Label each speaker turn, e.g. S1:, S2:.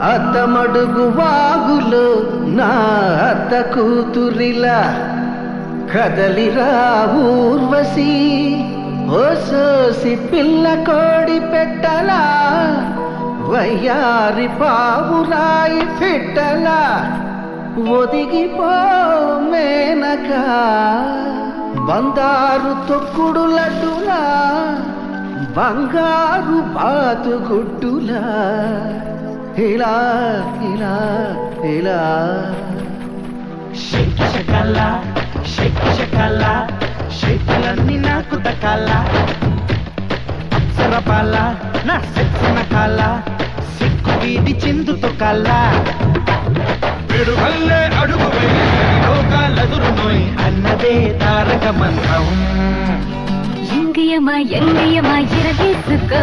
S1: అత్తమడుగు వాగులో నా అత్త కూతురిలా కదలిరా ఊర్వశి ఓ సోసి పిల్ల కోడి పెట్టలా వయ్యారి పావురాయి పెట్టలా ఒదిగిపో మేనక బంగారు తొక్కుడు లడ్డులా బంగారు బాతుగుడ్డులా ఇలా ఇలా ఇలా
S2: షకల షకల షకలన్నీ నాకు దక్కాల అప్సరపాల నా సెక్సిన కాల సిక్కు వీడి చిందుతో కాల పిడుగల్లే అడుగు లోకాలెదురు నోయ్ అన్నదే తారక మంత్రం
S3: ఎంగియమా ఎంగియమా ఇరగేసుకో